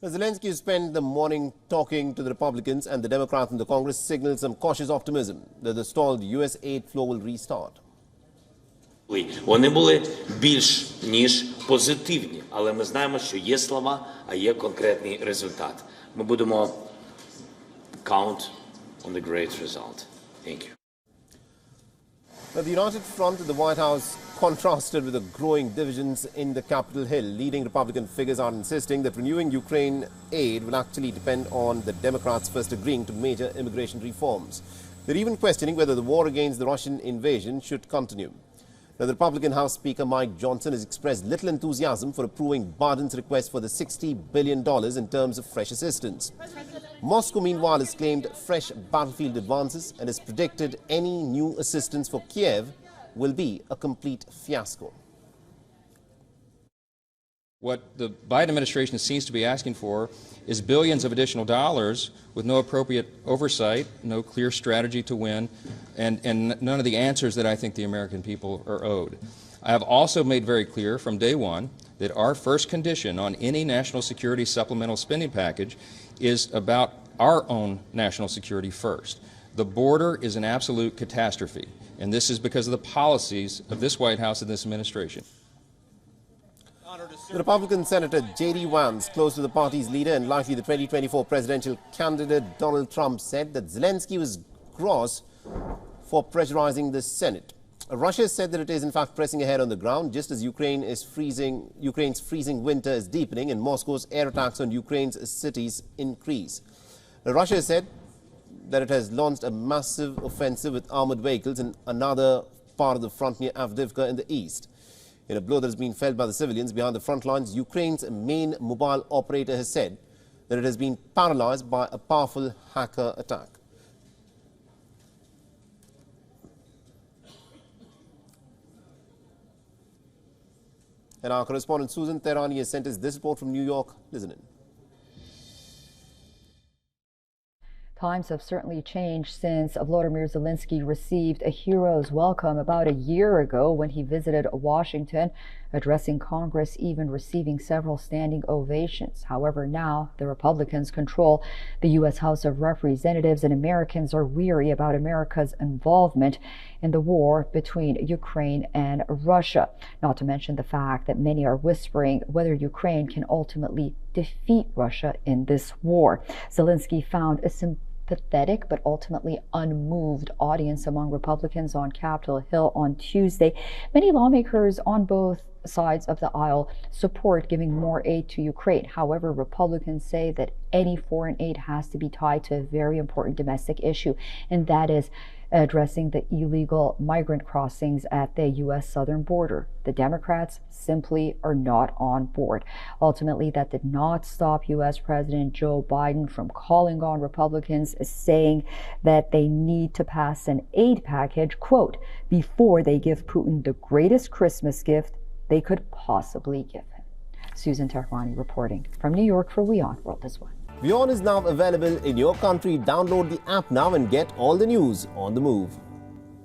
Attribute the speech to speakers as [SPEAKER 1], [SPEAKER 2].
[SPEAKER 1] Zelensky spent the morning talking to the Republicans, and the Democrats in the Congress signaled some cautious optimism that the stalled U.S. aid flow will restart.
[SPEAKER 2] Вони були більш ніж позитивні, але ми знаємо, що є слова, а є конкретний результат. Ми будемо count on the great result. Thank you.
[SPEAKER 1] Now, the United Front at the White House contrasted with the growing divisions in the Capitol Hill. Leading Republican figures are insisting that renewing Ukraine aid will actually depend on the Democrats first agreeing to major immigration reforms. They're even questioning whether the war against the Russian invasion should continue. Now, the Republican House Speaker Mike Johnson has expressed little enthusiasm for approving Biden's request for the $60 billion in terms of fresh assistance. Moscow, meanwhile, has claimed fresh battlefield advances and has predicted any new assistance for Kiev will be a complete fiasco.
[SPEAKER 3] What the Biden administration seems to be asking for is billions of additional dollars with no appropriate oversight, no clear strategy to win, and none of the answers that I think the American people are owed. I have also made very clear from day one that our first condition on any national security supplemental spending package is about our own national security first. The border is an absolute catastrophe, and this is because of the policies of this White House and this administration.
[SPEAKER 1] The Republican Senator J.D. Vance, close to the party's leader and likely the 2024 presidential candidate Donald Trump, said that Zelensky was gross for pressurizing the Senate. Russia said that it is in fact pressing ahead on the ground, just as Ukraine's freezing winter is deepening and Moscow's air attacks on Ukraine's cities increase. Russia said that it has launched a massive offensive with armored vehicles in another part of the front near Avdiivka in the east. In a blow that has been felt by the civilians behind the front lines, Ukraine's main mobile operator has said that it has been paralyzed by a powerful hacker attack. And our correspondent Susan Tehrani has sent us this report from New York. Listen in.
[SPEAKER 4] Times have certainly changed since Volodymyr Zelensky received a hero's welcome about a year ago when he visited Washington, addressing Congress, even receiving several standing ovations. However, now the Republicans control the U.S. House of Representatives, and Americans are weary about America's involvement in the war between Ukraine and Russia. Not to mention the fact that many are whispering whether Ukraine can ultimately defeat Russia in this war. Zelensky found a sympathetic but ultimately unmoved audience among Republicans on Capitol Hill on Tuesday. Many lawmakers on both sides of the aisle support giving more aid to Ukraine. However, Republicans say that any foreign aid has to be tied to a very important domestic issue, and that is addressing the illegal migrant crossings at the U.S. southern border. The Democrats simply are not on board. Ultimately, that did not stop U.S. President Joe Biden from calling on Republicans, saying that they need to pass an aid package, quote, before they give Putin the greatest Christmas gift they could possibly give him. Susan Tehrani reporting from New York for WION World as well.
[SPEAKER 1] WION is now available in your country. Download the app now and get all the news on the move.